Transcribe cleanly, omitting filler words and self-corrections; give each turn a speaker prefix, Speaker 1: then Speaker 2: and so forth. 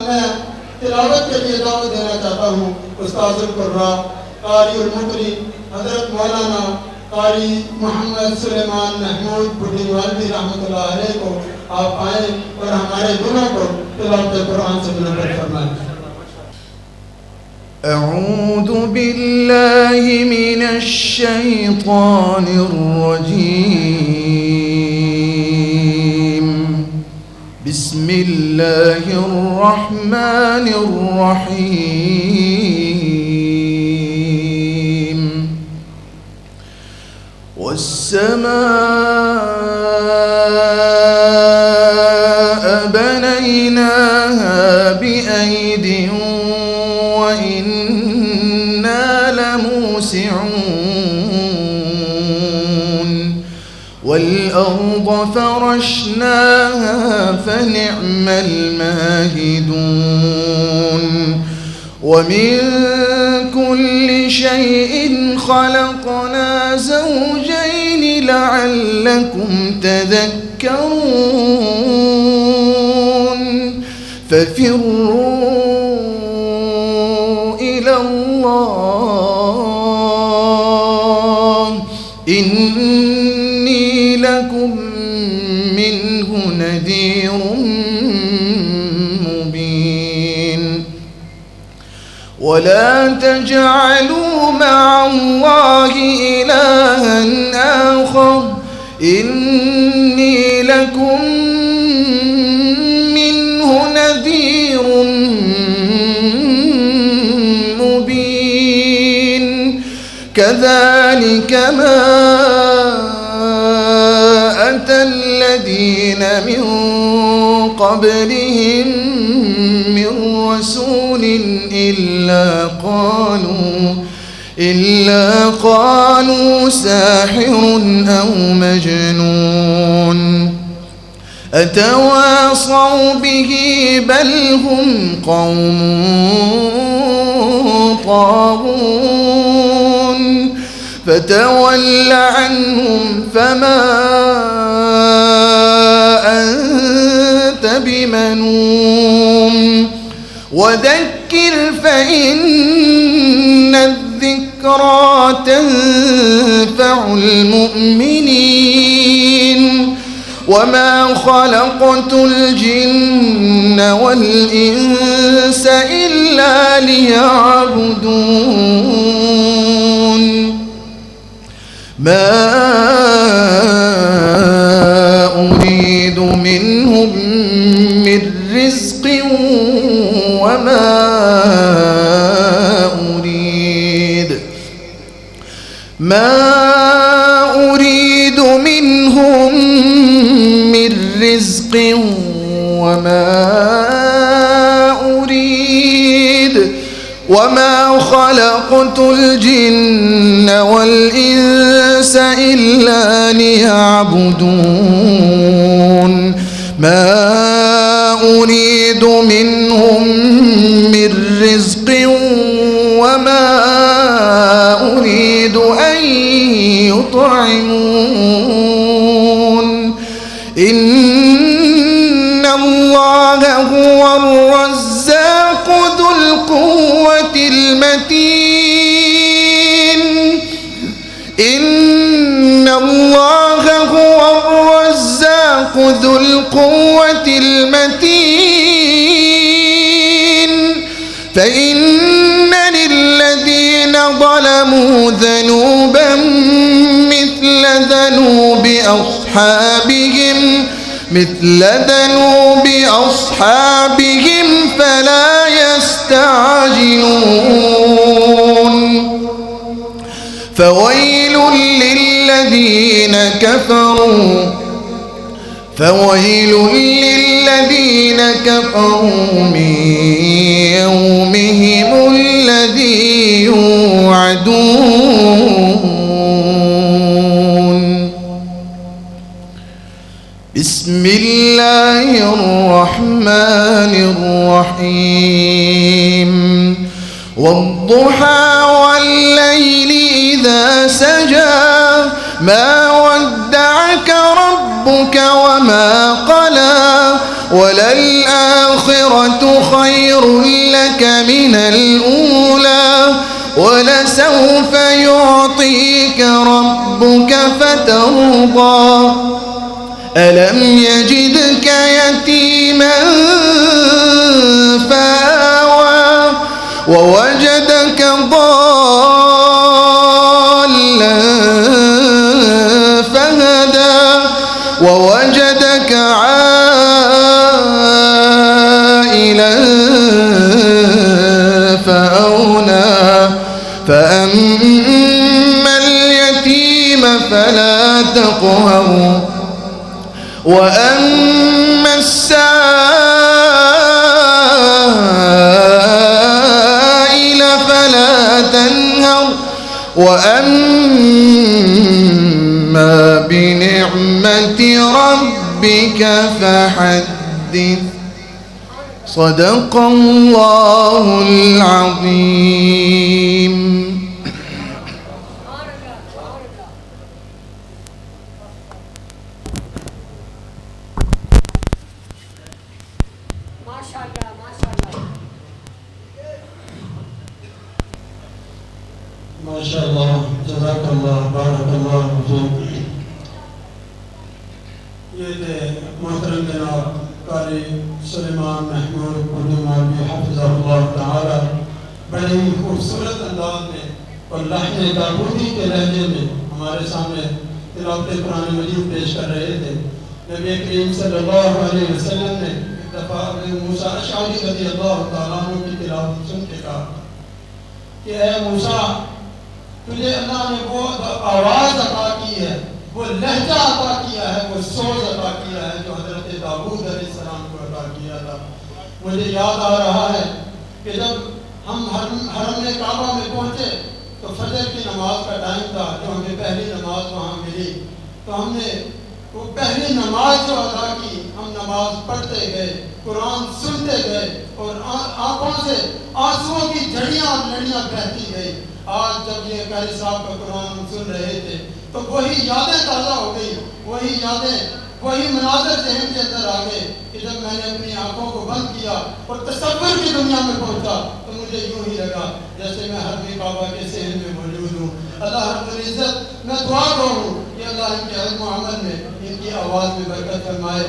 Speaker 1: मैं तिलावत के लिए दावत देना चाहता हूँ उस्ताद कुर्रा कारी और मुकरी हज़रत मौलाना कारी मोहम्मद सुलेमान महमूद बुढ़ीवालवी रहमतुल्लाह अलैह को आप आए और हमारे दिलों को तिलावत कुरान से मुनव्वर फरमाएं।
Speaker 2: أعوذ بالله من الشيطان الرجيم. بسم الله الرحمن الرحيم. والسماء بنيناها بأيد وإنا لموسعون والأرض فرشناها فنعم الماهدون ومن كل شيء خلقنا زوجين لعلكم تذكرون ففروا إلى الله إني لكم منه نذير مبين ولا تجعلوا مع الله إلها آخر إني لكم منه نذير مبين كذلك ما أتى الذين من قبلهم من رسول إلا قالوا ساحر أو مجنون أتواصوا به بل هم قوم طاغون فتول عنهم فما أنت بمنوم وذكر فإن الذكرى تنفع المؤمنين وما خلقت الجن والإنس إلا ليعبدون ما أريد منهم من رزق وما أريد منهم من رزق وما خلقت الجن والإنس إلا ليعبدون ما أريد منهم من رزق وما أريد أن يطعمون إن الله هو الرزاق ذو القوة المتين إن الله هو الرزاق ذو القوة المتين فإن للذين ظلموا ذنوبا مثل ذنوب أصحابهم فلا يستعجلون فويل للذين كفروا من يومهم الذي يوعدون. بسم الله الرحمن الرحيم. والضحى والليل إذا سجى ما ودعك ربك وما قلى وللآخرة خير لك من الأولى ولسوف يعطيك ربك فترضى ألم يجدك يتيما فآوى ووجدك ضالا فهدى ووجدك عائلا فأغنى فأما اليتيم فلا تقهر وأما السائل فلا تنهر وأما بنعمة ربك فحدث صدق الله العظيم.
Speaker 1: माशाअल्लाह, जज़ाकल्लाह, बारकल्लाह फीक। ये थे मोहतरम जनाब कारी सुलेमान महमूद बुड्ढी मौलवी हफ़िज़हुल्लाह ताला, बड़े ही खूबसूरत अंदाज में और लहज़े दाऊदी के लहजे में हमारे सामने तिलावत कुरान मजीद पेश कर रहे थे। नबी करीम सल्लल्लाहु अलैहि वसल्लम ने एक दफ़ा अबू मूसा अशअरी रज़ियल्लाहु ताला अन्हु की तिलावत सुन के कहा कि ऐ मूसा, तुझे अल्लाह ने वो आवाज़ अता की है, वो लहजा अता किया है, वो सोच अता किया है जो हज़रत दाऊद अलैहिस्सलाम को अता किया था। मुझे याद आ रहा है कि जब हम हरम में काबा में पहुँचे तो फजर की नमाज का टाइम था, जो हमें पहली नमाज वहाँ मिली, तो हमने वो पहली नमाज जो अदा की, हम नमाज पढ़ते गए, कुरान सुनते गए और आँखों से आंसुओं की झड़ियाँ और लड़ियाँ बहती गई। आज जब ये कारी साहब का कुरान हम सुन रहे थे तो वही यादें ताज़ा हो गई, वही यादें, वही मनाज़र ज़हन के अंदर आ गए कि जब मैंने अपनी आँखों को बंद किया और तसव्वुर की दुनिया में पहुँचा तो मुझे यूँ ही लगा जैसे मैं हरम काबा के सहन में मौजूद हूँ। अल्लाह रब्बुल इज़्ज़त, मैं दुआ करूँ कि अल्लाह इनके इल्म व अमल में, इनकी आवाज़ में बरकत फरमाए।